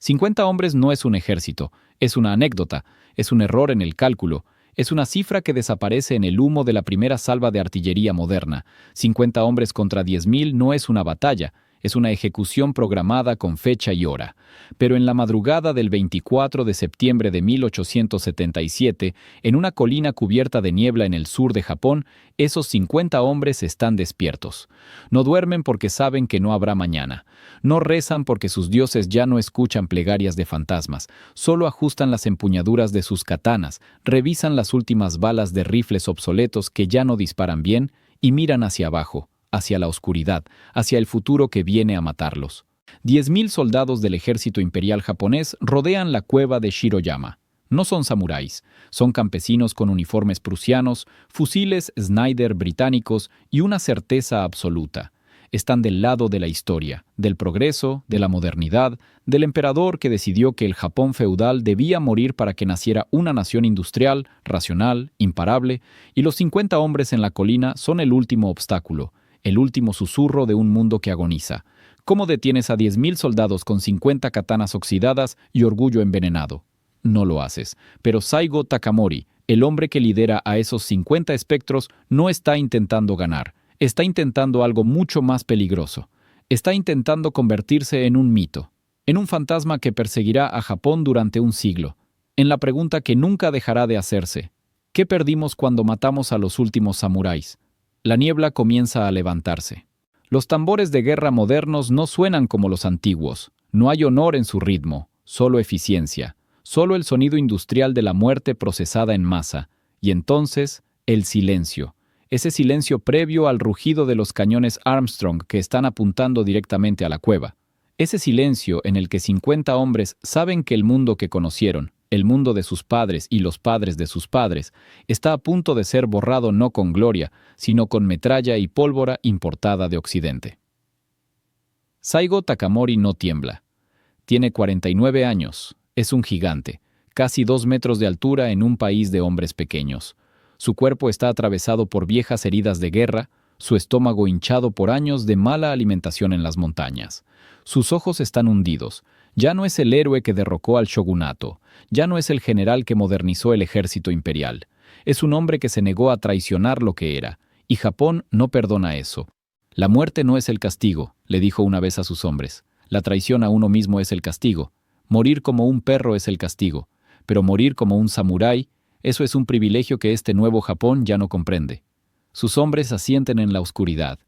50 hombres no es un ejército, es una anécdota, es un error en el cálculo, es una cifra que desaparece en el humo de la primera salva de artillería moderna. 50 hombres contra 10.000 no es una batalla, es una ejecución programada con fecha y hora. Pero en la madrugada del 24 de septiembre de 1877, en una colina cubierta de niebla en el sur de Japón, esos 50 hombres están despiertos. No duermen porque saben que no habrá mañana. No rezan porque sus dioses ya no escuchan plegarias de fantasmas. Solo ajustan las empuñaduras de sus katanas, revisan las últimas balas de rifles obsoletos que ya no disparan bien y miran hacia abajo, hacia la oscuridad, hacia el futuro que viene a matarlos. 10.000 soldados del ejército imperial japonés rodean la cueva de Shiroyama. No son samuráis, son campesinos con uniformes prusianos, fusiles Snyder británicos y una certeza absoluta. Están del lado de la historia, del progreso, de la modernidad, del emperador que decidió que el Japón feudal debía morir para que naciera una nación industrial, racional, imparable, y los 50 hombres en la colina son el último obstáculo, el último susurro de un mundo que agoniza. ¿Cómo detienes a 10.000 soldados con 50 katanas oxidadas y orgullo envenenado? No lo haces. Pero Saigo Takamori, el hombre que lidera a esos 50 espectros, no está intentando ganar. Está intentando algo mucho más peligroso. Está intentando convertirse en un mito, en un fantasma que perseguirá a Japón durante un siglo, en la pregunta que nunca dejará de hacerse. ¿Qué perdimos cuando matamos a los últimos samuráis? La niebla comienza a levantarse. Los tambores de guerra modernos no suenan como los antiguos. No hay honor en su ritmo, solo eficiencia, solo el sonido industrial de la muerte procesada en masa. Y entonces, el silencio. Ese silencio previo al rugido de los cañones Armstrong que están apuntando directamente a la cueva. Ese silencio en el que 50 hombres saben que el mundo que conocieron, el mundo de sus padres y los padres de sus padres, está a punto de ser borrado no con gloria, sino con metralla y pólvora importada de Occidente. Saigo Takamori no tiembla. Tiene 49 años, es un gigante, casi 2 metros de altura en un país de hombres pequeños. Su cuerpo está atravesado por viejas heridas de guerra, su estómago hinchado por años de mala alimentación en las montañas. Sus ojos están hundidos. Ya no es el héroe que derrocó al shogunato, ya no es el general que modernizó el ejército imperial. Es un hombre que se negó a traicionar lo que era, y Japón no perdona eso. La muerte no es el castigo, le dijo una vez a sus hombres. La traición a uno mismo es el castigo. Morir como un perro es el castigo, pero morir como un samurái, eso es un privilegio que este nuevo Japón ya no comprende. Sus hombres asienten en la oscuridad.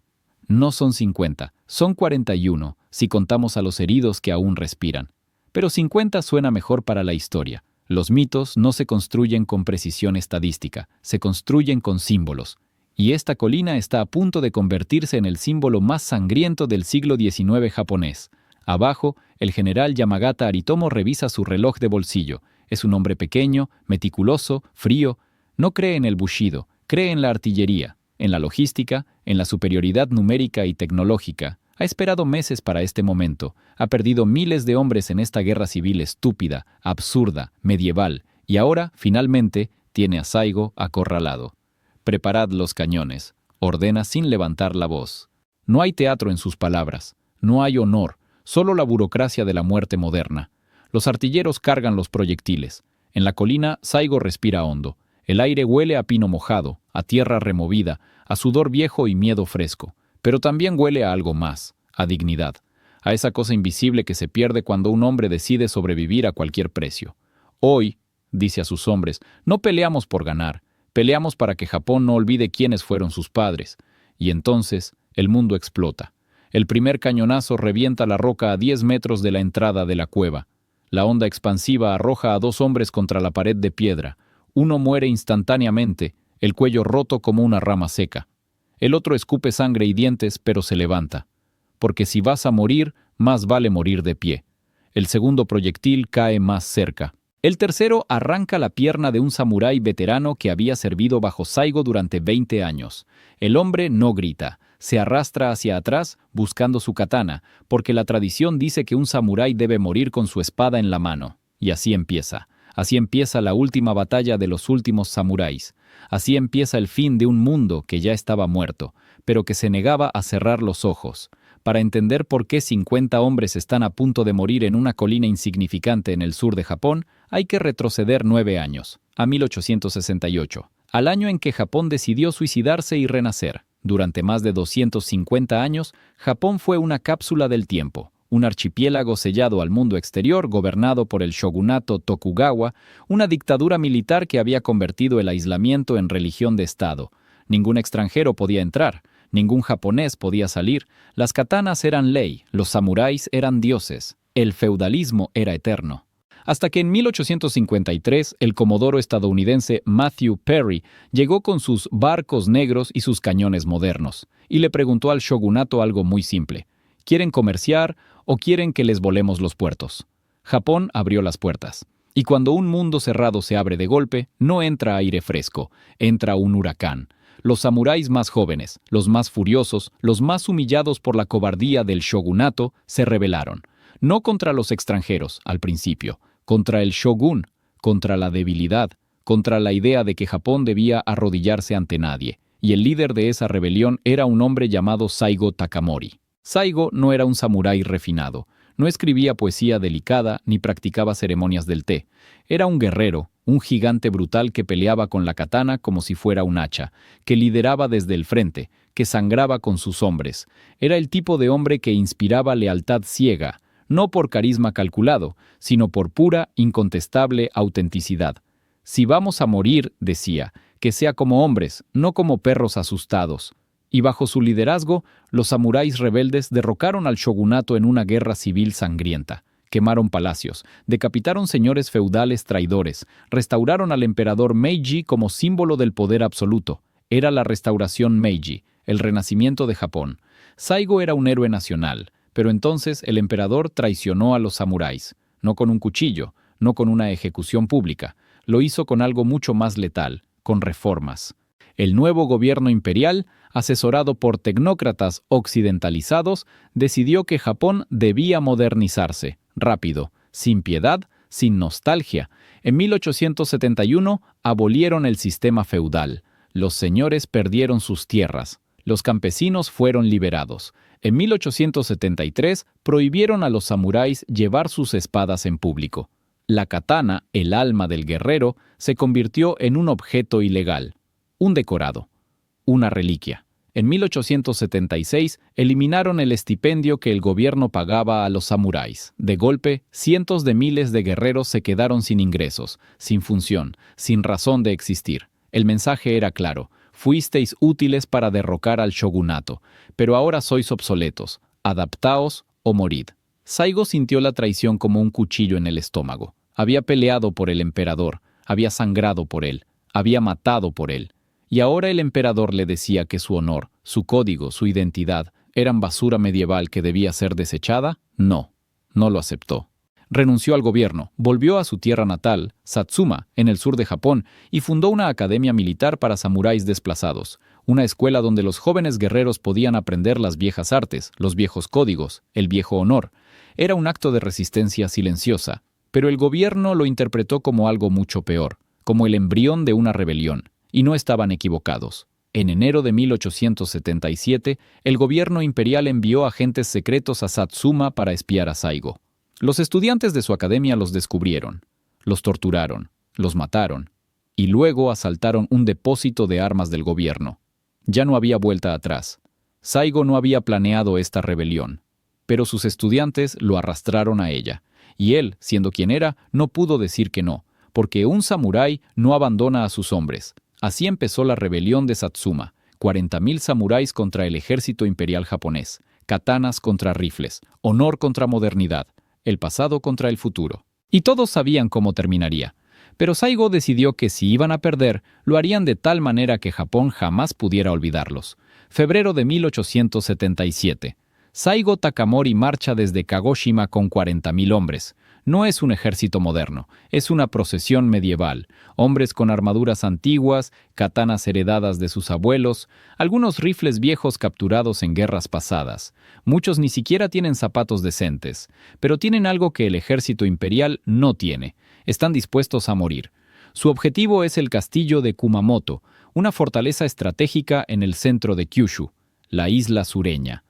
No son 50, son 41, si contamos a los heridos que aún respiran. Pero 50 suena mejor para la historia. Los mitos no se construyen con precisión estadística, se construyen con símbolos. Y esta colina está a punto de convertirse en el símbolo más sangriento del siglo XIX japonés. Abajo, el general Yamagata Aritomo revisa su reloj de bolsillo. Es un hombre pequeño, meticuloso, frío. No cree en el bushido, cree en la artillería, en la logística, en la superioridad numérica y tecnológica. Ha esperado meses para este momento. Ha perdido miles de hombres en esta guerra civil estúpida, absurda, medieval. Y ahora, finalmente, tiene a Saigo acorralado. Preparad los cañones, ordena sin levantar la voz. No hay teatro en sus palabras. No hay honor, solo la burocracia de la muerte moderna. Los artilleros cargan los proyectiles. En la colina, Saigo respira hondo. El aire huele a pino mojado, a tierra removida, a sudor viejo y miedo fresco. Pero también huele a algo más, a dignidad, a esa cosa invisible que se pierde cuando un hombre decide sobrevivir a cualquier precio. Hoy, dice a sus hombres, no peleamos por ganar, peleamos para que Japón no olvide quiénes fueron sus padres. Y entonces, el mundo explota. El primer cañonazo revienta la roca a 10 metros de la entrada de la cueva. La onda expansiva arroja a 2 hombres contra la pared de piedra. Uno muere instantáneamente, el cuello roto como una rama seca. El otro escupe sangre y dientes, pero se levanta. Porque si vas a morir, más vale morir de pie. El segundo proyectil cae más cerca. El tercero arranca la pierna de un samurái veterano que había servido bajo Saigo durante 20 años. El hombre no grita, se arrastra hacia atrás buscando su katana, porque la tradición dice que un samurái debe morir con su espada en la mano. Y así empieza. Así empieza la última batalla de los últimos samuráis. Así empieza el fin de un mundo que ya estaba muerto, pero que se negaba a cerrar los ojos. Para entender por qué 50 hombres están a punto de morir en una colina insignificante en el sur de Japón, hay que retroceder 9 años, a 1868, al año en que Japón decidió suicidarse y renacer. Durante más de 250 años, Japón fue una cápsula del tiempo, un archipiélago sellado al mundo exterior gobernado por el shogunato Tokugawa, una dictadura militar que había convertido el aislamiento en religión de Estado. Ningún extranjero podía entrar, ningún japonés podía salir, las katanas eran ley, los samuráis eran dioses, el feudalismo era eterno. Hasta que en 1853 el comodoro estadounidense Matthew Perry llegó con sus barcos negros y sus cañones modernos, y le preguntó al shogunato algo muy simple: ¿quieren comerciar o quieren que les volemos los puertos? Japón abrió las puertas, y cuando un mundo cerrado se abre de golpe, no entra aire fresco, entra un huracán. Los samuráis más jóvenes, los más furiosos, los más humillados por la cobardía del shogunato, se rebelaron, no contra los extranjeros al principio, contra el shogun, contra la debilidad, contra la idea de que Japón debía arrodillarse ante nadie, y el líder de esa rebelión era un hombre llamado Saigo Takamori. Saigo no era un samurái refinado, no escribía poesía delicada ni practicaba ceremonias del té. Era un guerrero, un gigante brutal que peleaba con la katana como si fuera un hacha, que lideraba desde el frente, que sangraba con sus hombres. Era el tipo de hombre que inspiraba lealtad ciega, no por carisma calculado, sino por pura, incontestable autenticidad. Si vamos a morir, decía, que sea como hombres, no como perros asustados. Y bajo su liderazgo, los samuráis rebeldes derrocaron al shogunato en una guerra civil sangrienta. Quemaron palacios, decapitaron señores feudales traidores, restauraron al emperador Meiji como símbolo del poder absoluto. Era la restauración Meiji, el renacimiento de Japón. Saigo era un héroe nacional, pero entonces el emperador traicionó a los samuráis, no con un cuchillo, no con una ejecución pública, lo hizo con algo mucho más letal, con reformas. El nuevo gobierno imperial, asesorado por tecnócratas occidentalizados, decidió que Japón debía modernizarse, rápido, sin piedad, sin nostalgia. En 1871 abolieron el sistema feudal. Los señores perdieron sus tierras. Los campesinos fueron liberados. En 1873 prohibieron a los samuráis llevar sus espadas en público. La katana, el alma del guerrero, se convirtió en un objeto ilegal, un decorado, una reliquia. En 1876 eliminaron el estipendio que el gobierno pagaba a los samuráis. De golpe, cientos de miles de guerreros se quedaron sin ingresos, sin función, sin razón de existir. El mensaje era claro: fuisteis útiles para derrocar al shogunato, pero ahora sois obsoletos, adaptaos o morid. Saigo sintió la traición como un cuchillo en el estómago. Había peleado por el emperador, había sangrado por él, había matado por él. Y ahora el emperador le decía que su honor, su código, su identidad, eran basura medieval que debía ser desechada. No lo aceptó. Renunció al gobierno, volvió a su tierra natal, Satsuma, en el sur de Japón, y fundó una academia militar para samuráis desplazados, una escuela donde los jóvenes guerreros podían aprender las viejas artes, los viejos códigos, el viejo honor. Era un acto de resistencia silenciosa, pero el gobierno lo interpretó como algo mucho peor, como el embrión de una rebelión. Y no estaban equivocados. En enero de 1877, el gobierno imperial envió agentes secretos a Satsuma para espiar a Saigo. Los estudiantes de su academia los descubrieron, los torturaron, los mataron, y luego asaltaron un depósito de armas del gobierno. Ya no había vuelta atrás. Saigo no había planeado esta rebelión, pero sus estudiantes lo arrastraron a ella, y él, siendo quien era, no pudo decir que no, porque un samurái no abandona a sus hombres. Así empezó la rebelión de Satsuma, 40.000 samuráis contra el ejército imperial japonés, katanas contra rifles, honor contra modernidad, el pasado contra el futuro. Y todos sabían cómo terminaría. Pero Saigo decidió que si iban a perder, lo harían de tal manera que Japón jamás pudiera olvidarlos. Febrero de 1877. Saigo Takamori marcha desde Kagoshima con 40.000 hombres. No es un ejército moderno, es una procesión medieval. Hombres con armaduras antiguas, katanas heredadas de sus abuelos, algunos rifles viejos capturados en guerras pasadas. Muchos ni siquiera tienen zapatos decentes, pero tienen algo que el ejército imperial no tiene. Están dispuestos a morir. Su objetivo es el castillo de Kumamoto, una fortaleza estratégica en el centro de Kyushu, la isla sureña.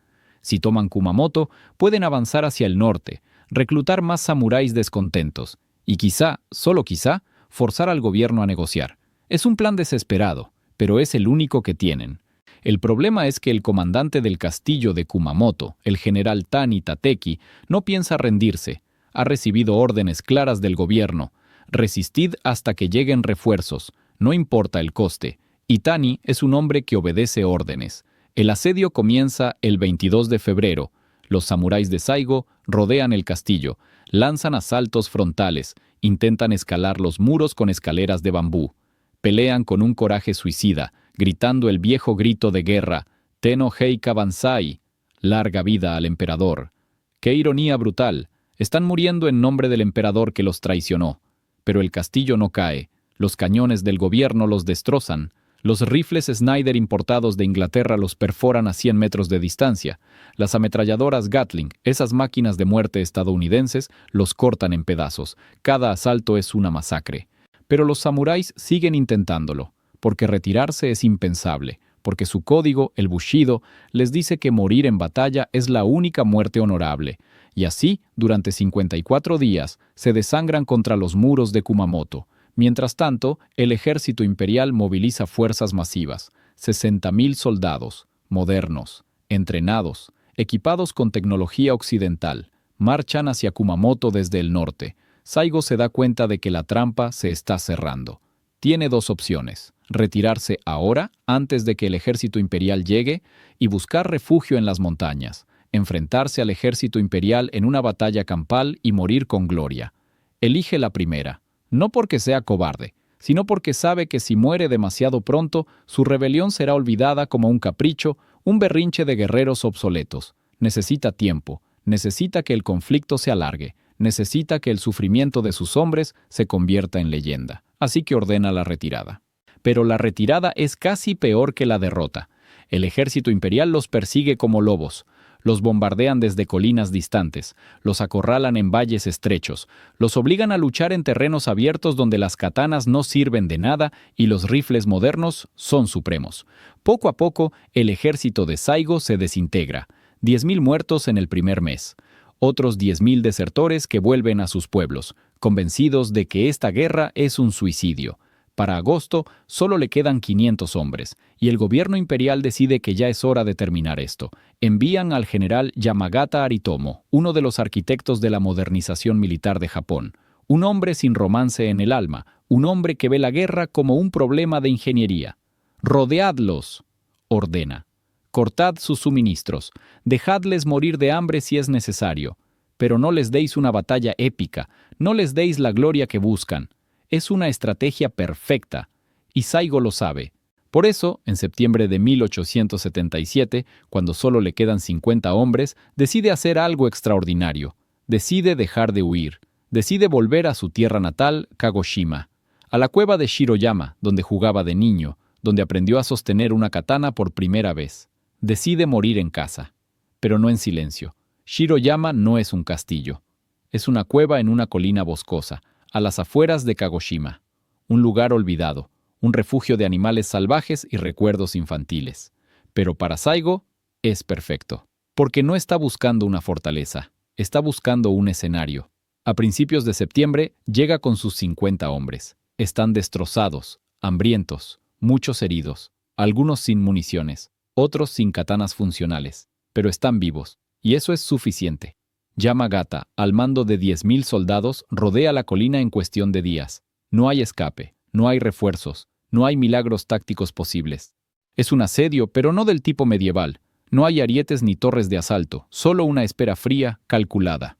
Si toman Kumamoto, pueden avanzar hacia el norte, reclutar más samuráis descontentos y quizá, solo quizá, forzar al gobierno a negociar. Es un plan desesperado, pero es el único que tienen. El problema es que el comandante del castillo de Kumamoto, el general Tani Tateki, no piensa rendirse. Ha recibido órdenes claras del gobierno. Resistid hasta que lleguen refuerzos, no importa el coste. Y Tani es un hombre que obedece órdenes. El asedio comienza el 22 de febrero. Los samuráis de Saigo rodean el castillo, lanzan asaltos frontales, intentan escalar los muros con escaleras de bambú. Pelean con un coraje suicida, gritando el viejo grito de guerra, Tenno Heika Banzai, larga vida al emperador. ¡Qué ironía brutal! Están muriendo en nombre del emperador que los traicionó. Pero el castillo no cae, los cañones del gobierno los destrozan, los rifles Snyder importados de Inglaterra los perforan a 100 metros de distancia, las ametralladoras Gatling, esas máquinas de muerte estadounidenses, los cortan en pedazos. Cada asalto es una masacre. Pero los samuráis siguen intentándolo, porque retirarse es impensable, porque su código, el Bushido, les dice que morir en batalla es la única muerte honorable. Y así, durante 54 días, se desangran contra los muros de Kumamoto. Mientras tanto, el ejército imperial moviliza fuerzas masivas, 60.000 soldados, modernos, entrenados, equipados con tecnología occidental, marchan hacia Kumamoto desde el norte. Saigo se da cuenta de que la trampa se está cerrando. Tiene dos opciones: retirarse ahora, antes de que el ejército imperial llegue, y buscar refugio en las montañas, enfrentarse al ejército imperial en una batalla campal y morir con gloria. Elige la primera, no porque sea cobarde, sino porque sabe que si muere demasiado pronto, su rebelión será olvidada como un capricho, un berrinche de guerreros obsoletos. Necesita tiempo, necesita que el conflicto se alargue, necesita que el sufrimiento de sus hombres se convierta en leyenda. Así que ordena la retirada. Pero la retirada es casi peor que la derrota. El ejército imperial los persigue como lobos. Los bombardean desde colinas distantes, los acorralan en valles estrechos, los obligan a luchar en terrenos abiertos donde las katanas no sirven de nada y los rifles modernos son supremos. Poco a poco, el ejército de Saigo se desintegra. 10.000 muertos en el primer mes. Otros 10.000 desertores que vuelven a sus pueblos, convencidos de que esta guerra es un suicidio. Para agosto, solo le quedan 500 hombres, y el gobierno imperial decide que ya es hora de terminar esto. Envían al general Yamagata Aritomo, uno de los arquitectos de la modernización militar de Japón, un hombre sin romance en el alma, un hombre que ve la guerra como un problema de ingeniería. «Rodeadlos», ordena. «Cortad sus suministros, dejadles morir de hambre si es necesario, pero no les deis una batalla épica, no les deis la gloria que buscan». Es una estrategia perfecta, y Saigo lo sabe. Por eso, en septiembre de 1877, cuando solo le quedan 50 hombres, decide hacer algo extraordinario. Decide dejar de huir. Decide volver a su tierra natal, Kagoshima, a la cueva de Shiroyama, donde jugaba de niño, donde aprendió a sostener una katana por primera vez. Decide morir en casa, pero no en silencio. Shiroyama no es un castillo. Es una cueva en una colina boscosa, a las afueras de Kagoshima, un lugar olvidado, un refugio de animales salvajes y recuerdos infantiles. Pero para Saigo es perfecto, porque no está buscando una fortaleza, está buscando un escenario. A principios de septiembre llega con sus 50 hombres. Están destrozados, hambrientos, muchos heridos, algunos sin municiones, otros sin katanas funcionales, pero están vivos, y eso es suficiente. Yamagata, al mando de 10.000 soldados, rodea la colina en cuestión de días. No hay escape, no hay refuerzos, no hay milagros tácticos posibles. Es un asedio, pero no del tipo medieval. No hay arietes ni torres de asalto, solo una espera fría, calculada.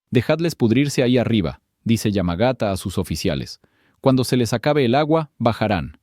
«Dejadles pudrirse ahí arriba», dice Yamagata a sus oficiales. «Cuando se les acabe el agua, bajarán».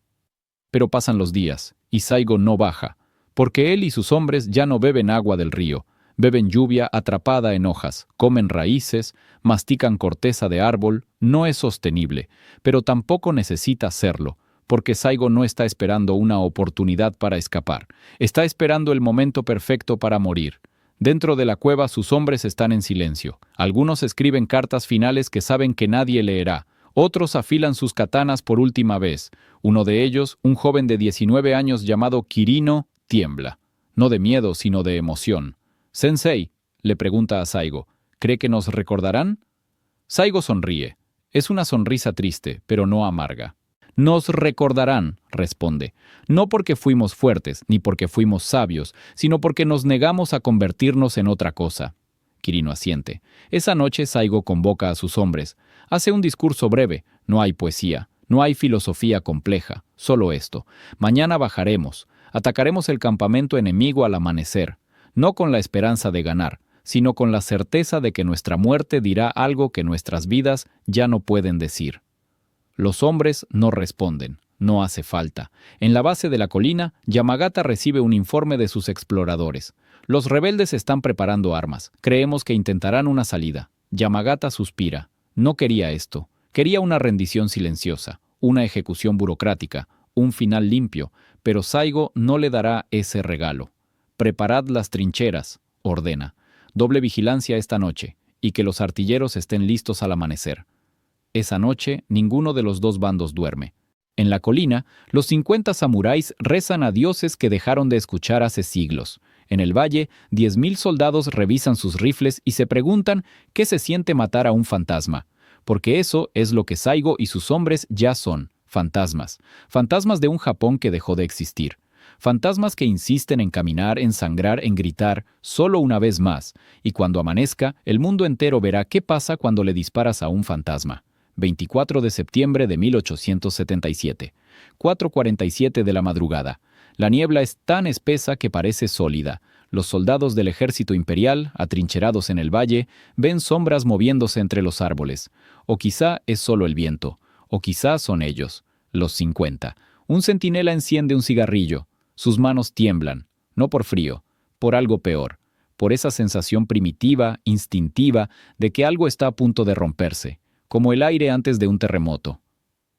Pero pasan los días, y Saigo no baja, porque él y sus hombres ya no beben agua del río. Beben lluvia atrapada en hojas, comen raíces, mastican corteza de árbol. No es sostenible, pero tampoco necesita serlo, porque Saigo no está esperando una oportunidad para escapar. Está esperando el momento perfecto para morir. Dentro de la cueva sus hombres están en silencio. Algunos escriben cartas finales que saben que nadie leerá. Otros afilan sus katanas por última vez. Uno de ellos, un joven de 19 años llamado Kirino, tiembla. No de miedo, sino de emoción. «Sensei», le pregunta a Saigo, «¿cree que nos recordarán?» Saigo sonríe. Es una sonrisa triste, pero no amarga. «Nos recordarán», responde, «no porque fuimos fuertes, ni porque fuimos sabios, sino porque nos negamos a convertirnos en otra cosa». Kirino asiente. Esa noche Saigo convoca a sus hombres. Hace un discurso breve. No hay poesía, no hay filosofía compleja, solo esto. Mañana bajaremos. Atacaremos el campamento enemigo al amanecer, no con la esperanza de ganar, sino con la certeza de que nuestra muerte dirá algo que nuestras vidas ya no pueden decir. Los hombres no responden, no hace falta. En la base de la colina, Yamagata recibe un informe de sus exploradores. Los rebeldes están preparando armas. Creemos que intentarán una salida. Yamagata suspira. No quería esto. Quería una rendición silenciosa, una ejecución burocrática, un final limpio, pero Saigo no le dará ese regalo. «Preparad las trincheras», ordena. «Doble vigilancia esta noche, y que los artilleros estén listos al amanecer». Esa noche, ninguno de los dos bandos duerme. En la colina, los 50 samuráis rezan a dioses que dejaron de escuchar hace siglos. En el valle, 10.000 soldados revisan sus rifles y se preguntan qué se siente matar a un fantasma. Porque eso es lo que Saigo y sus hombres ya son, fantasmas. Fantasmas de un Japón que dejó de existir. Fantasmas que insisten en caminar, en sangrar, en gritar, solo una vez más. Y cuando amanezca, el mundo entero verá qué pasa cuando le disparas a un fantasma. 24 de septiembre de 1877. 4:47 de la madrugada. La niebla es tan espesa que parece sólida. Los soldados del ejército imperial, atrincherados en el valle, ven sombras moviéndose entre los árboles. O quizá es solo el viento. O quizá son ellos, los 50. Un centinela enciende un cigarrillo. Sus manos tiemblan, no por frío, por algo peor, por esa sensación primitiva, instintiva, de que algo está a punto de romperse, como el aire antes de un terremoto.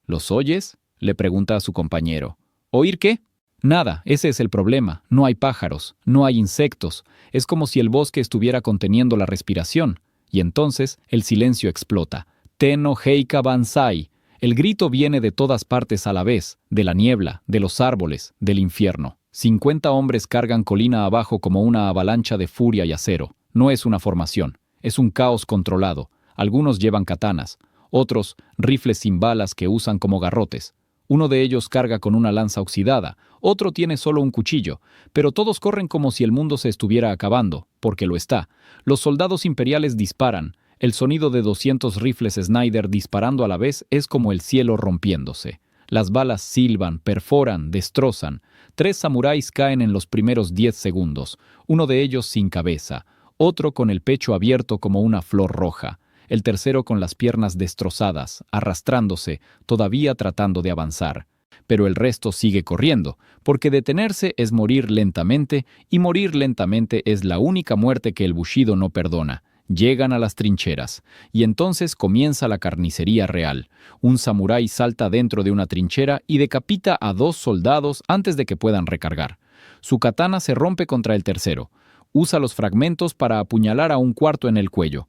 ¿Los oyes?, le pregunta a su compañero. ¿Oír qué? Nada, ese es el problema. No hay pájaros, no hay insectos. Es como si el bosque estuviera conteniendo la respiración. Y entonces el silencio explota. Tenno Heika Banzai. El grito viene de todas partes a la vez, de la niebla, de los árboles, del infierno. 50 hombres cargan colina abajo como una avalancha de furia y acero. No es una formación, es un caos controlado. Algunos llevan katanas, otros rifles sin balas que usan como garrotes. Uno de ellos carga con una lanza oxidada, otro tiene solo un cuchillo, pero todos corren como si el mundo se estuviera acabando, porque lo está. Los soldados imperiales disparan. El sonido de 200 rifles Snyder disparando a la vez es como el cielo rompiéndose. Las balas silban, perforan, destrozan. 3 samuráis caen en los primeros 10 segundos, uno de ellos sin cabeza, otro con el pecho abierto como una flor roja. El tercero con las piernas destrozadas, arrastrándose, todavía tratando de avanzar. Pero el resto sigue corriendo, porque detenerse es morir lentamente, y morir lentamente es la única muerte que el Bushido no perdona. Llegan a las trincheras, y entonces comienza la carnicería real. Un samurái salta dentro de una trinchera y decapita a 2 soldados antes de que puedan recargar. Su katana se rompe contra el tercero. Usa los fragmentos para apuñalar a un cuarto en el cuello.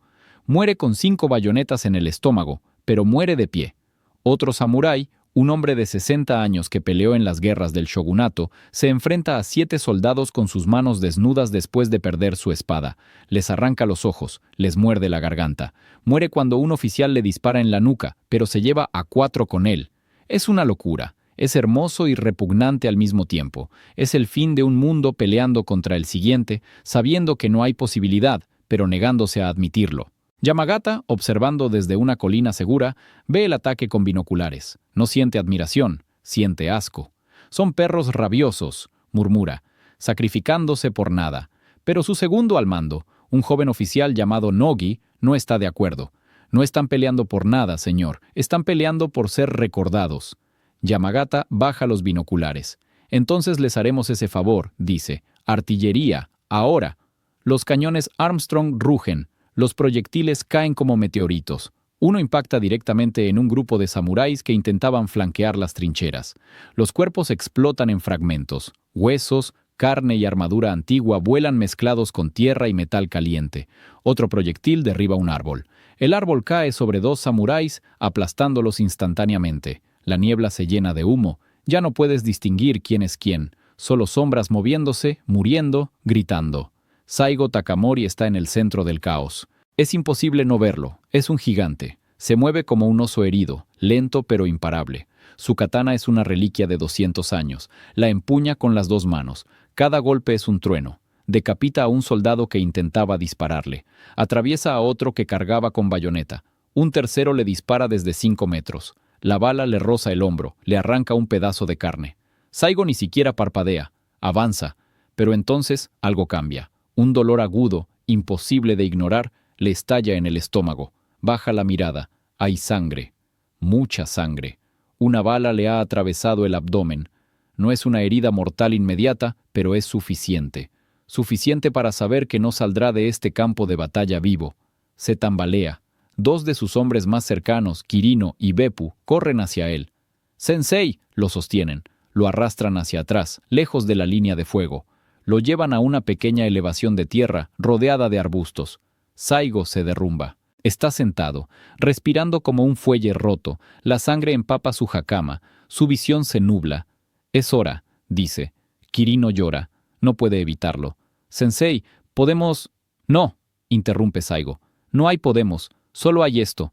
Muere con 5 bayonetas en el estómago, pero muere de pie. Otro samurái, un hombre de 60 años que peleó en las guerras del shogunato, se enfrenta a 7 soldados con sus manos desnudas después de perder su espada. Les arranca los ojos, les muerde la garganta. Muere cuando un oficial le dispara en la nuca, pero se lleva a 4 con él. Es una locura. Es hermoso y repugnante al mismo tiempo. Es el fin de un mundo peleando contra el siguiente, sabiendo que no hay posibilidad, pero negándose a admitirlo. Yamagata, observando desde una colina segura, ve el ataque con binoculares. No siente admiración, siente asco. «Son perros rabiosos», murmura, sacrificándose por nada. Pero su segundo al mando, un joven oficial llamado Nogi, no está de acuerdo. «No están peleando por nada, señor. Están peleando por ser recordados». Yamagata baja los binoculares. «Entonces les haremos ese favor», dice. «Artillería, ahora». Los cañones Armstrong rugen. Los proyectiles caen como meteoritos. Uno impacta directamente en un grupo de samuráis que intentaban flanquear las trincheras. Los cuerpos explotan en fragmentos. Huesos, carne y armadura antigua vuelan mezclados con tierra y metal caliente. Otro proyectil derriba un árbol. El árbol cae sobre 2 samuráis, aplastándolos instantáneamente. La niebla se llena de humo. Ya no puedes distinguir quién es quién. Solo sombras moviéndose, muriendo, gritando. Saigo Takamori está en el centro del caos. Es imposible no verlo. Es un gigante. Se mueve como un oso herido, lento pero imparable. Su katana es una reliquia de 200 años. La empuña con las dos manos. Cada golpe es un trueno. Decapita a un soldado que intentaba dispararle. Atraviesa a otro que cargaba con bayoneta. Un tercero le dispara desde 5 metros. La bala le roza el hombro, le arranca un pedazo de carne. Saigo ni siquiera parpadea. Avanza. Pero entonces algo cambia. Un dolor agudo, imposible de ignorar, le estalla en el estómago. Baja la mirada. Hay sangre. Mucha sangre. Una bala le ha atravesado el abdomen. No es una herida mortal inmediata, pero es suficiente. Suficiente para saber que no saldrá de este campo de batalla vivo. Se tambalea. 2 de sus hombres más cercanos, Kirino y Beppu, corren hacia él. «¡Sensei!», lo sostienen. Lo arrastran hacia atrás, lejos de la línea de fuego. Lo llevan a una pequeña elevación de tierra, rodeada de arbustos. Saigo se derrumba. Está sentado, respirando como un fuelle roto. La sangre empapa su hakama. Su visión se nubla. «Es hora», dice. Kirino llora. No puede evitarlo. «Sensei, podemos...». «No», interrumpe Saigo. «No hay podemos. Solo hay esto».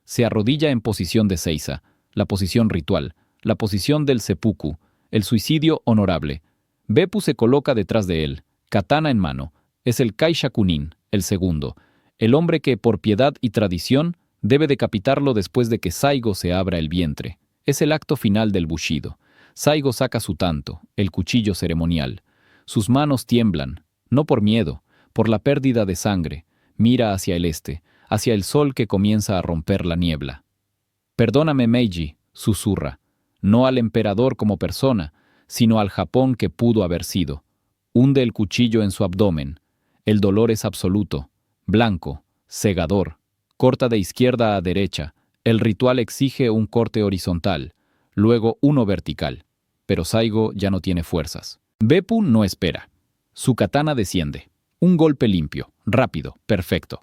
Se arrodilla en posición de seiza, la posición ritual, la posición del seppuku, el suicidio honorable. Beppu se coloca detrás de él, katana en mano. Es el Kaishakunin, el segundo. El hombre que, por piedad y tradición, debe decapitarlo después de que Saigo se abra el vientre. Es el acto final del bushido. Saigo saca su tanto, el cuchillo ceremonial. Sus manos tiemblan, no por miedo, por la pérdida de sangre. Mira hacia el este, hacia el sol que comienza a romper la niebla. «Perdóname, Meiji», susurra, no al emperador como persona, sino al Japón que pudo haber sido. Hunde el cuchillo en su abdomen. El dolor es absoluto, blanco, cegador. Corta de izquierda a derecha. El ritual exige un corte horizontal, luego uno vertical. Pero Saigo ya no tiene fuerzas. Beppu no espera. Su katana desciende. Un golpe limpio, rápido, perfecto.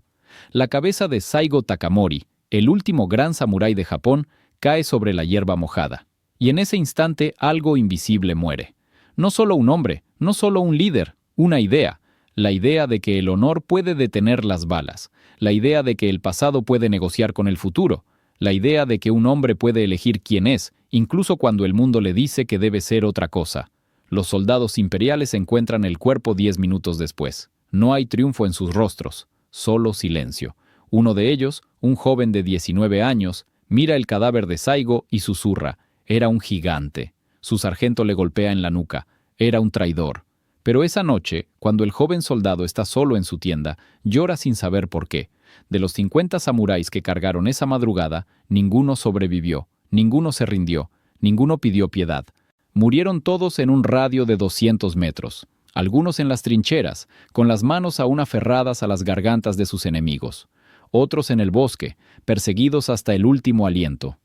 La cabeza de Saigo Takamori, el último gran samurái de Japón, cae sobre la hierba mojada. Y en ese instante algo invisible muere. No solo un hombre, no solo un líder, una idea. La idea de que el honor puede detener las balas. La idea de que el pasado puede negociar con el futuro. La idea de que un hombre puede elegir quién es, incluso cuando el mundo le dice que debe ser otra cosa. Los soldados imperiales encuentran el cuerpo 10 minutos después. No hay triunfo en sus rostros, solo silencio. Uno de ellos, un joven de 19 años, mira el cadáver de Saigo y susurra. Era un gigante. Su sargento le golpea en la nuca. Era un traidor. Pero esa noche, cuando el joven soldado está solo en su tienda, llora sin saber por qué. De los 50 samuráis que cargaron esa madrugada, ninguno sobrevivió, ninguno se rindió, ninguno pidió piedad. Murieron todos en un radio de 200 metros. Algunos en las trincheras, con las manos aún aferradas a las gargantas de sus enemigos. Otros en el bosque, perseguidos hasta el último aliento.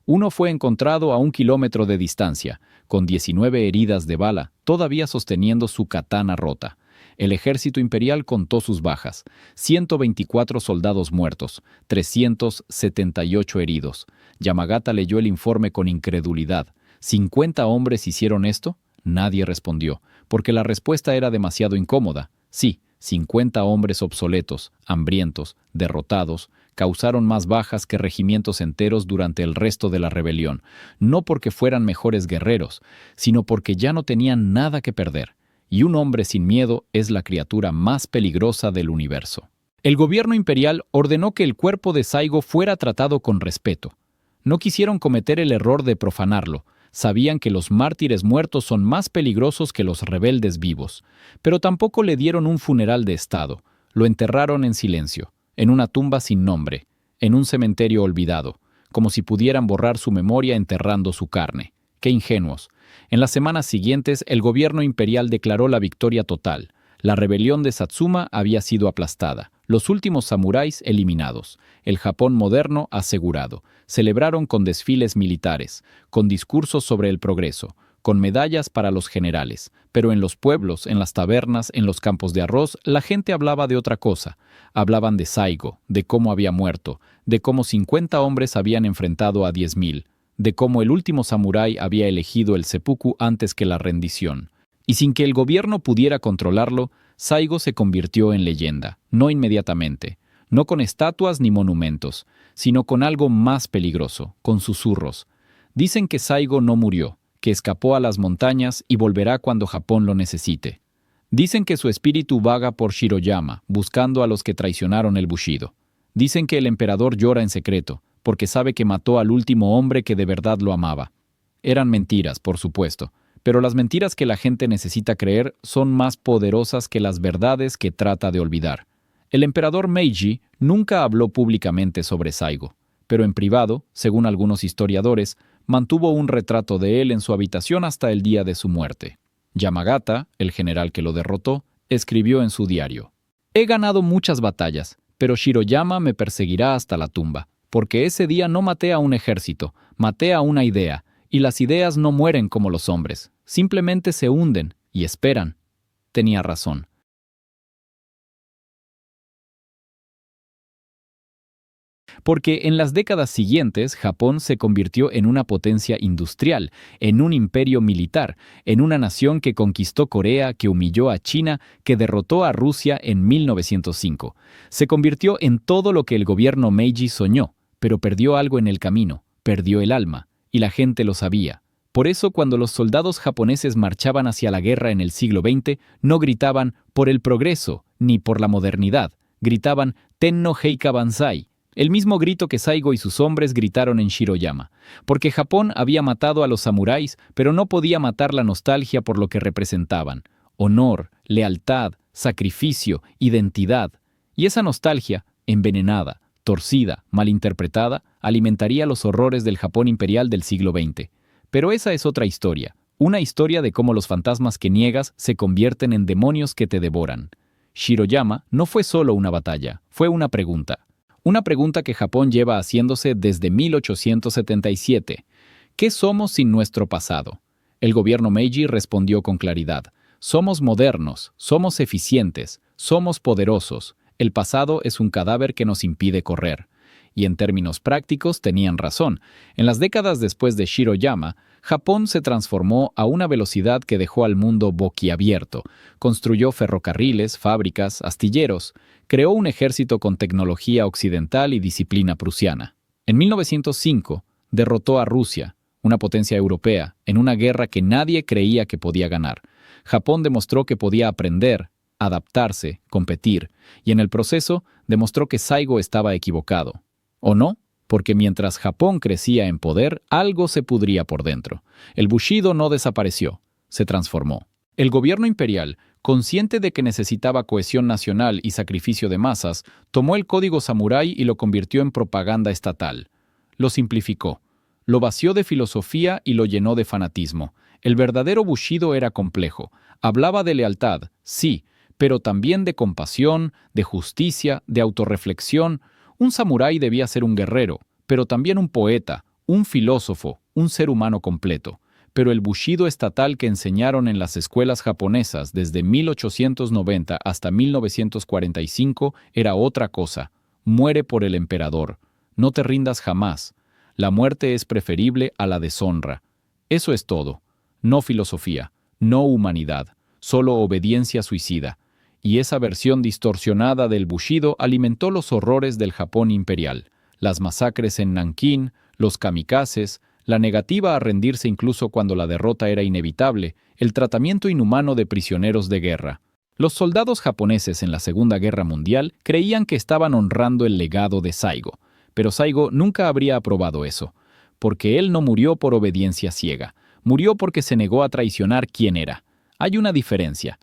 Uno fue encontrado a 1 kilómetro de distancia, con 19 heridas de bala, todavía sosteniendo su katana rota. El ejército imperial contó sus bajas: 124 soldados muertos, 378 heridos. Yamagata leyó el informe con incredulidad. ¿50 hombres hicieron esto? Nadie respondió, porque la respuesta era demasiado incómoda. Sí, 50 hombres obsoletos, hambrientos, derrotados, causaron más bajas que regimientos enteros durante el resto de la rebelión, no porque fueran mejores guerreros, sino porque ya no tenían nada que perder. Y un hombre sin miedo es la criatura más peligrosa del universo. El gobierno imperial ordenó que el cuerpo de Saigo fuera tratado con respeto. No quisieron cometer el error de profanarlo. Sabían que los mártires muertos son más peligrosos que los rebeldes vivos. Pero tampoco le dieron un funeral de estado. Lo enterraron en silencio, en una tumba sin nombre, en un cementerio olvidado, como si pudieran borrar su memoria enterrando su carne. ¡Qué ingenuos! En las semanas siguientes, el gobierno imperial declaró la victoria total. La rebelión de Satsuma había sido aplastada. Los últimos samuráis eliminados. El Japón moderno asegurado. Celebraron con desfiles militares, con discursos sobre el progreso, con medallas para los generales. Pero en los pueblos, en las tabernas, en los campos de arroz, la gente hablaba de otra cosa. Hablaban de Saigo, de cómo había muerto, de cómo 50 hombres habían enfrentado a 10.000, de cómo el último samurái había elegido el seppuku antes que la rendición. Y sin que el gobierno pudiera controlarlo, Saigo se convirtió en leyenda, no inmediatamente, no con estatuas ni monumentos, sino con algo más peligroso, con susurros. Dicen que Saigo no murió, que escapó a las montañas y volverá cuando Japón lo necesite. Dicen que su espíritu vaga por Shiroyama, buscando a los que traicionaron el Bushido. Dicen que el emperador llora en secreto, porque sabe que mató al último hombre que de verdad lo amaba. Eran mentiras, por supuesto, pero las mentiras que la gente necesita creer son más poderosas que las verdades que trata de olvidar. El emperador Meiji nunca habló públicamente sobre Saigo, pero en privado, según algunos historiadores, mantuvo un retrato de él en su habitación hasta el día de su muerte. Yamagata, el general que lo derrotó, escribió en su diario: «He ganado muchas batallas, pero Shiroyama me perseguirá hasta la tumba, porque ese día no maté a un ejército, maté a una idea, y las ideas no mueren como los hombres, simplemente se hunden y esperan». Tenía razón. Porque en las décadas siguientes Japón se convirtió en una potencia industrial, en un imperio militar, en una nación que conquistó Corea, que humilló a China, que derrotó a Rusia en 1905. Se convirtió en todo lo que el gobierno Meiji soñó, pero perdió algo en el camino, perdió el alma, y la gente lo sabía. Por eso, cuando los soldados japoneses marchaban hacia la guerra en el siglo XX, no gritaban «por el progreso» ni «por la modernidad», gritaban «Tenno Heika Banzai», el mismo grito que Saigo y sus hombres gritaron en Shiroyama, porque Japón había matado a los samuráis, pero no podía matar la nostalgia por lo que representaban: honor, lealtad, sacrificio, identidad. Y esa nostalgia, envenenada, torcida, malinterpretada, alimentaría los horrores del Japón imperial del siglo XX. Pero esa es otra historia, una historia de cómo los fantasmas que niegas se convierten en demonios que te devoran. Shiroyama no fue solo una batalla, fue una pregunta. Una pregunta que Japón lleva haciéndose desde 1877. ¿Qué somos sin nuestro pasado? El gobierno Meiji respondió con claridad: somos modernos, somos eficientes, somos poderosos. El pasado es un cadáver que nos impide correr. Y en términos prácticos tenían razón. En las décadas después de Shiroyama, Japón se transformó a una velocidad que dejó al mundo boquiabierto. Construyó ferrocarriles, fábricas, astilleros. Creó un ejército con tecnología occidental y disciplina prusiana. En 1905, derrotó a Rusia, una potencia europea, en una guerra que nadie creía que podía ganar. Japón demostró que podía aprender, adaptarse, competir, y en el proceso demostró que Saigo estaba equivocado. ¿O no? Porque mientras Japón crecía en poder, algo se pudría por dentro. El Bushido no desapareció, se transformó. El gobierno imperial, consciente de que necesitaba cohesión nacional y sacrificio de masas, tomó el código samurái y lo convirtió en propaganda estatal. Lo simplificó, lo vació de filosofía y lo llenó de fanatismo. El verdadero Bushido era complejo. Hablaba de lealtad, sí, pero también de compasión, de justicia, de autorreflexión. Un samurái debía ser un guerrero, pero también un poeta, un filósofo, un ser humano completo. Pero el Bushido estatal que enseñaron en las escuelas japonesas desde 1890 hasta 1945 era otra cosa. Muere por el emperador. No te rindas jamás. La muerte es preferible a la deshonra. Eso es todo. No filosofía, no humanidad, solo obediencia suicida. Y esa versión distorsionada del Bushido alimentó los horrores del Japón imperial, las masacres en Nankín, los kamikazes, la negativa a rendirse incluso cuando la derrota era inevitable, el tratamiento inhumano de prisioneros de guerra. Los soldados japoneses en la Segunda Guerra Mundial creían que estaban honrando el legado de Saigo, pero Saigo nunca habría aprobado eso, porque él no murió por obediencia ciega, murió porque se negó a traicionar quién era. Hay una diferencia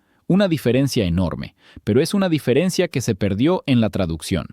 enorme, pero es una diferencia que se perdió en la traducción.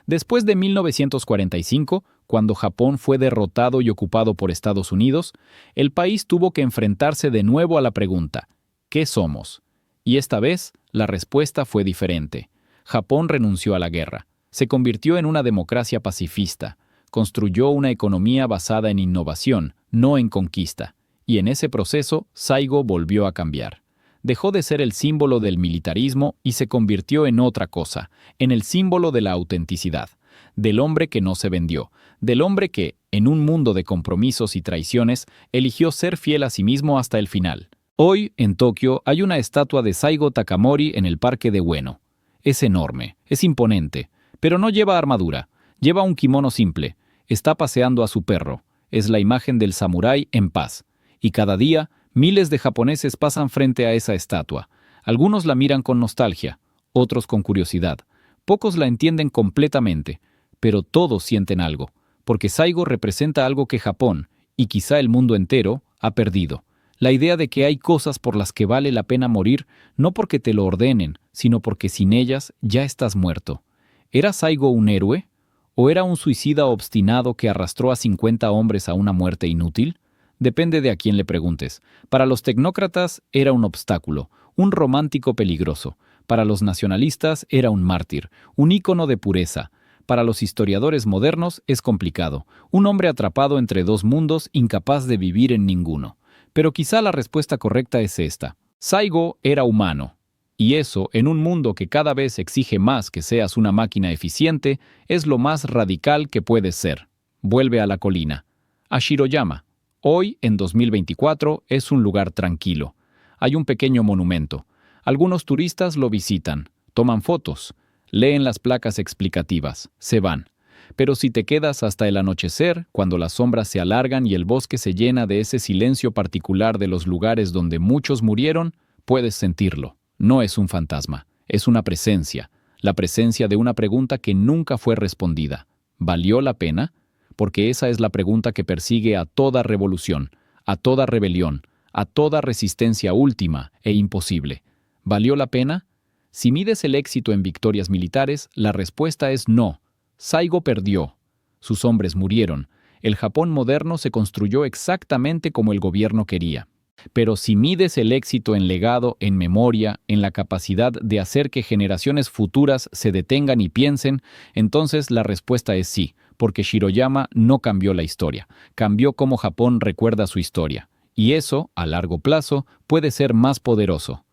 Después de 1945, cuando Japón fue derrotado y ocupado por Estados Unidos, el país tuvo que enfrentarse de nuevo a la pregunta: ¿qué somos? Y esta vez, la respuesta fue diferente. Japón renunció a la guerra, se convirtió en una democracia pacifista, construyó una economía basada en innovación, no en conquista, y en ese proceso Saigo volvió a cambiar. Dejó de ser el símbolo del militarismo y se convirtió en otra cosa, en el símbolo de la autenticidad, del hombre que no se vendió, del hombre que, en un mundo de compromisos y traiciones, eligió ser fiel a sí mismo hasta el final. Hoy, en Tokio, hay una estatua de Saigo Takamori en el parque de Ueno. Es enorme, es imponente, pero no lleva armadura, lleva un kimono simple, está paseando a su perro, es la imagen del samurái en paz. Y cada día, miles de japoneses pasan frente a esa estatua. Algunos la miran con nostalgia, otros con curiosidad. Pocos la entienden completamente, pero todos sienten algo, porque Saigo representa algo que Japón, y quizá el mundo entero, ha perdido. La idea de que hay cosas por las que vale la pena morir, no porque te lo ordenen, sino porque sin ellas ya estás muerto. ¿Era Saigo un héroe? ¿O era un suicida obstinado que arrastró a 50 hombres a una muerte inútil? Depende de a quién le preguntes. Para los tecnócratas era un obstáculo, un romántico peligroso. Para los nacionalistas era un mártir, un ícono de pureza. Para los historiadores modernos es complicado, un hombre atrapado entre dos mundos incapaz de vivir en ninguno. Pero quizá la respuesta correcta es esta. Saigo era humano. Y eso, en un mundo que cada vez exige más que seas una máquina eficiente, es lo más radical que puedes ser. Vuelve a la colina. A Shiroyama. Hoy, en 2024, es un lugar tranquilo. Hay un pequeño monumento. Algunos turistas lo visitan, toman fotos, leen las placas explicativas, se van. Pero si te quedas hasta el anochecer, cuando las sombras se alargan y el bosque se llena de ese silencio particular de los lugares donde muchos murieron, puedes sentirlo. No es un fantasma, es una presencia. La presencia de una pregunta que nunca fue respondida. ¿Valió la pena? Porque esa es la pregunta que persigue a toda revolución, a toda rebelión, a toda resistencia última e imposible. ¿Valió la pena? Si mides el éxito en victorias militares, la respuesta es no. Saigo perdió. Sus hombres murieron. El Japón moderno se construyó exactamente como el gobierno quería. Pero si mides el éxito en legado, en memoria, en la capacidad de hacer que generaciones futuras se detengan y piensen, entonces la respuesta es sí, porque Shiroyama no cambió la historia, cambió cómo Japón recuerda su historia. Y eso, a largo plazo, puede ser más poderoso.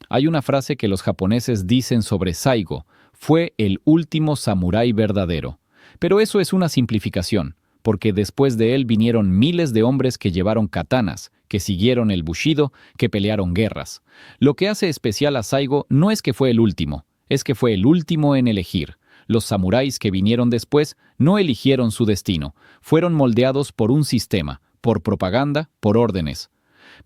Hay una frase que los japoneses dicen sobre Saigo: fue el último samurái verdadero. Pero eso es una simplificación, porque después de él vinieron miles de hombres que llevaron katanas, que siguieron el bushido, que pelearon guerras. Lo que hace especial a Saigo no es que fue el último, es que fue el último en elegir. Los samuráis que vinieron después no eligieron su destino, fueron moldeados por un sistema, por propaganda, por órdenes.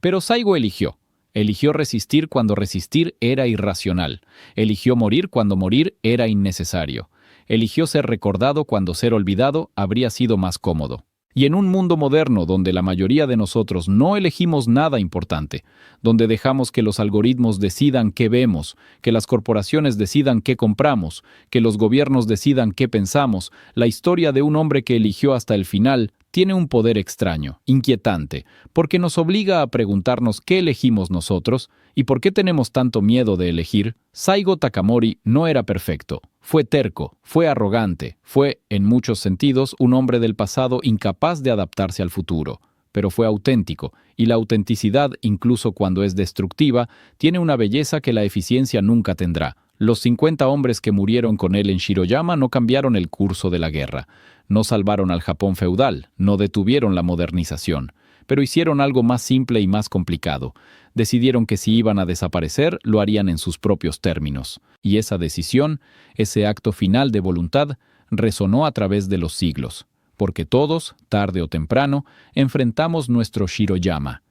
Pero Saigo eligió. Eligió resistir cuando resistir era irracional. Eligió morir cuando morir era innecesario. Eligió ser recordado cuando ser olvidado habría sido más cómodo. Y en un mundo moderno donde la mayoría de nosotros no elegimos nada importante, donde dejamos que los algoritmos decidan qué vemos, que las corporaciones decidan qué compramos, que los gobiernos decidan qué pensamos, la historia de un hombre que eligió hasta el final tiene un poder extraño, inquietante, porque nos obliga a preguntarnos qué elegimos nosotros y por qué tenemos tanto miedo de elegir. Saigo Takamori no era perfecto, fue terco, fue arrogante, fue, en muchos sentidos, un hombre del pasado incapaz de adaptarse al futuro, pero fue auténtico, y la autenticidad, incluso cuando es destructiva, tiene una belleza que la eficiencia nunca tendrá. Los 50 hombres que murieron con él en Shiroyama no cambiaron el curso de la guerra, no salvaron al Japón feudal, no detuvieron la modernización, pero hicieron algo más simple y más complicado. Decidieron que si iban a desaparecer, lo harían en sus propios términos. Y esa decisión, ese acto final de voluntad, resonó a través de los siglos, porque todos, tarde o temprano, enfrentamos nuestro Shiroyama,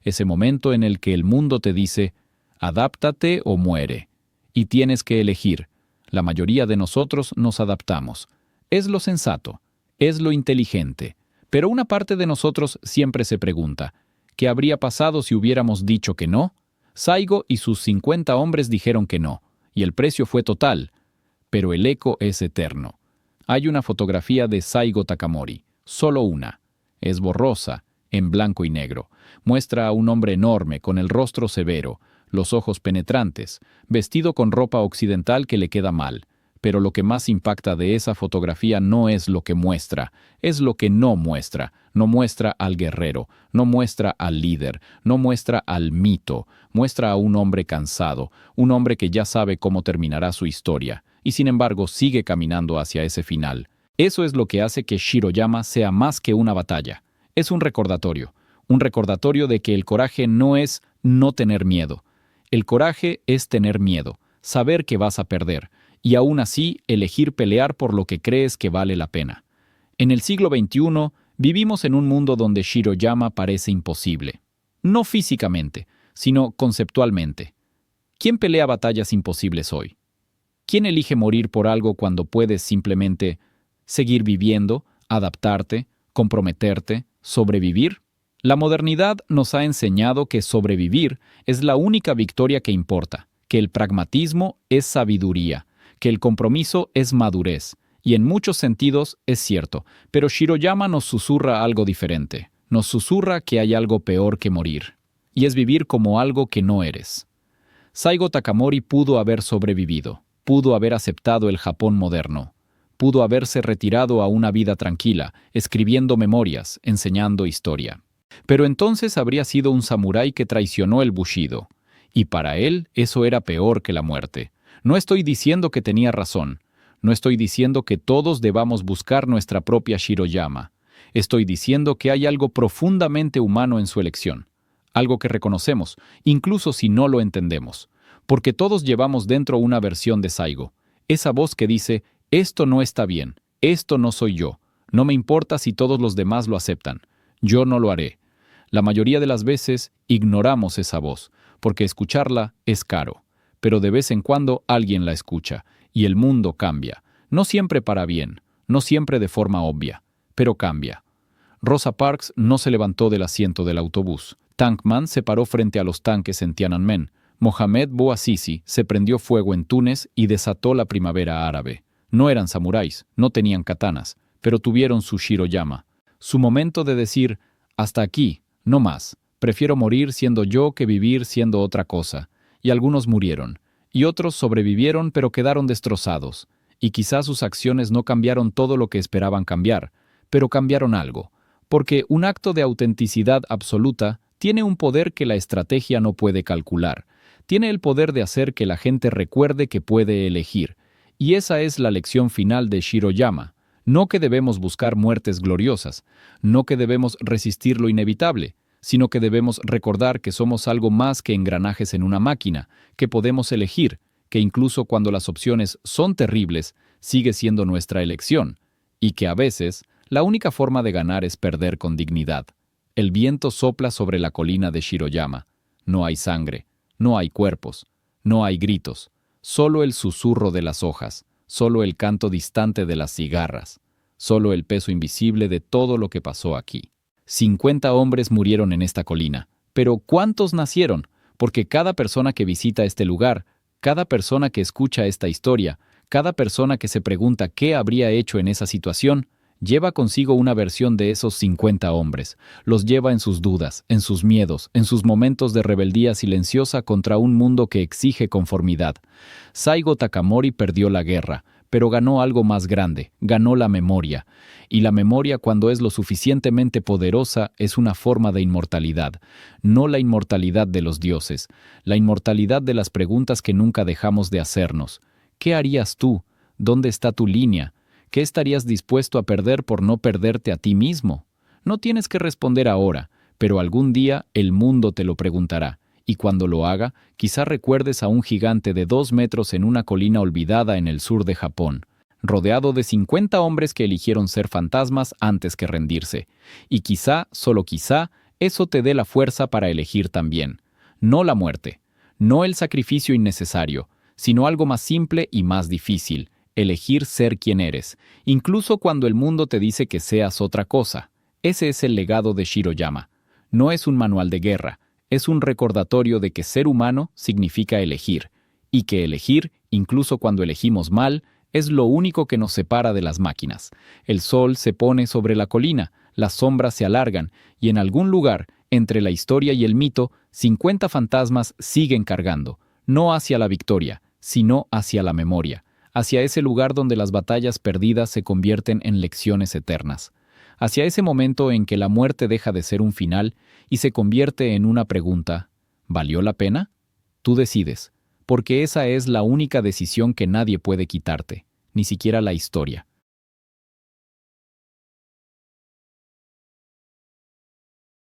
ese momento en el que el mundo te dice, adáptate o muere. Y tienes que elegir. La mayoría de nosotros nos adaptamos. Es lo sensato, es lo inteligente. Pero una parte de nosotros siempre se pregunta, ¿qué habría pasado si hubiéramos dicho que no? Saigo y sus 50 hombres dijeron que no, y el precio fue total. Pero el eco es eterno. Hay una fotografía de Saigo Takamori, solo una. Es borrosa, en blanco y negro. Muestra a un hombre enorme, con el rostro severo, los ojos penetrantes, vestido con ropa occidental que le queda mal. Pero lo que más impacta de esa fotografía no es lo que muestra, es lo que no muestra. No muestra al guerrero, no muestra al líder, no muestra al mito, muestra a un hombre cansado, un hombre que ya sabe cómo terminará su historia, y sin embargo sigue caminando hacia ese final. Eso es lo que hace que Shiroyama sea más que una batalla. Es un recordatorio, un recordatorio de que el coraje no es no tener miedo. El coraje es tener miedo, saber que vas a perder, y aún así elegir pelear por lo que crees que vale la pena. En el siglo XXI, vivimos en un mundo donde Shiroyama parece imposible. No físicamente, sino conceptualmente. ¿Quién pelea batallas imposibles hoy? ¿Quién elige morir por algo cuando puedes simplemente seguir viviendo, adaptarte, comprometerte, sobrevivir? La modernidad nos ha enseñado que sobrevivir es la única victoria que importa, que el pragmatismo es sabiduría, que el compromiso es madurez, y en muchos sentidos es cierto, pero Shiroyama nos susurra algo diferente. Nos susurra que hay algo peor que morir, y es vivir como algo que no eres. Saigo Takamori pudo haber sobrevivido, pudo haber aceptado el Japón moderno, pudo haberse retirado a una vida tranquila, escribiendo memorias, enseñando historia. Pero entonces habría sido un samurái que traicionó el Bushido, y para él eso era peor que la muerte. No estoy diciendo que tenía razón, no estoy diciendo que todos debamos buscar nuestra propia Shiroyama. Estoy diciendo que hay algo profundamente humano en su elección, algo que reconocemos, incluso si no lo entendemos, porque todos llevamos dentro una versión de Saigo, esa voz que dice, esto no está bien, esto no soy yo, no me importa si todos los demás lo aceptan, yo no lo haré. La mayoría de las veces ignoramos esa voz, porque escucharla es caro, pero de vez en cuando alguien la escucha, y el mundo cambia, no siempre para bien, no siempre de forma obvia, pero cambia. Rosa Parks no se levantó del asiento del autobús. Tankman se paró frente a los tanques en Tiananmen. Mohamed Bouazizi se prendió fuego en Túnez y desató la primavera árabe. No eran samuráis, no tenían katanas, pero tuvieron su Shiroyama. Su momento de decir, hasta aquí, no más, prefiero morir siendo yo que vivir siendo otra cosa. Y algunos murieron, y otros sobrevivieron pero quedaron destrozados. Y quizás sus acciones no cambiaron todo lo que esperaban cambiar, pero cambiaron algo. Porque un acto de autenticidad absoluta tiene un poder que la estrategia no puede calcular. Tiene el poder de hacer que la gente recuerde que puede elegir. Y esa es la lección final de Shiroyama. No que debemos buscar muertes gloriosas, no que debemos resistir lo inevitable, sino que debemos recordar que somos algo más que engranajes en una máquina, que podemos elegir, que incluso cuando las opciones son terribles, sigue siendo nuestra elección, y que a veces la única forma de ganar es perder con dignidad. El viento sopla sobre la colina de Shiroyama. No hay sangre, no hay cuerpos, no hay gritos, solo el susurro de las hojas, solo el canto distante de las cigarras, solo el peso invisible de todo lo que pasó aquí. 50 hombres murieron en esta colina, pero ¿cuántos nacieron? Porque cada persona que visita este lugar, cada persona que escucha esta historia, cada persona que se pregunta qué habría hecho en esa situación, lleva consigo una versión de esos 50 hombres. Los lleva en sus dudas, en sus miedos, en sus momentos de rebeldía silenciosa contra un mundo que exige conformidad. Saigo Takamori perdió la guerra, pero ganó algo más grande, ganó la memoria. Y la memoria, cuando es lo suficientemente poderosa, es una forma de inmortalidad. No la inmortalidad de los dioses, la inmortalidad de las preguntas que nunca dejamos de hacernos. ¿Qué harías tú? ¿Dónde está tu línea? ¿Qué estarías dispuesto a perder por no perderte a ti mismo? No tienes que responder ahora, pero algún día el mundo te lo preguntará. Y cuando lo haga, quizá recuerdes a un gigante de 2 metros en una colina olvidada en el sur de Japón, rodeado de 50 hombres que eligieron ser fantasmas antes que rendirse. Y quizá, solo quizá, eso te dé la fuerza para elegir también. No la muerte, no el sacrificio innecesario, sino algo más simple y más difícil, elegir ser quien eres, incluso cuando el mundo te dice que seas otra cosa. Ese es el legado de Shiroyama. No es un manual de guerra, es un recordatorio de que ser humano significa elegir, y que elegir, incluso cuando elegimos mal, es lo único que nos separa de las máquinas. El sol se pone sobre la colina, las sombras se alargan, y en algún lugar, entre la historia y el mito, 50 fantasmas siguen cargando, no hacia la victoria, sino hacia la memoria, hacia ese lugar donde las batallas perdidas se convierten en lecciones eternas, hacia ese momento en que la muerte deja de ser un final y se convierte en una pregunta, ¿valió la pena? Tú decides, porque esa es la única decisión que nadie puede quitarte, ni siquiera la historia.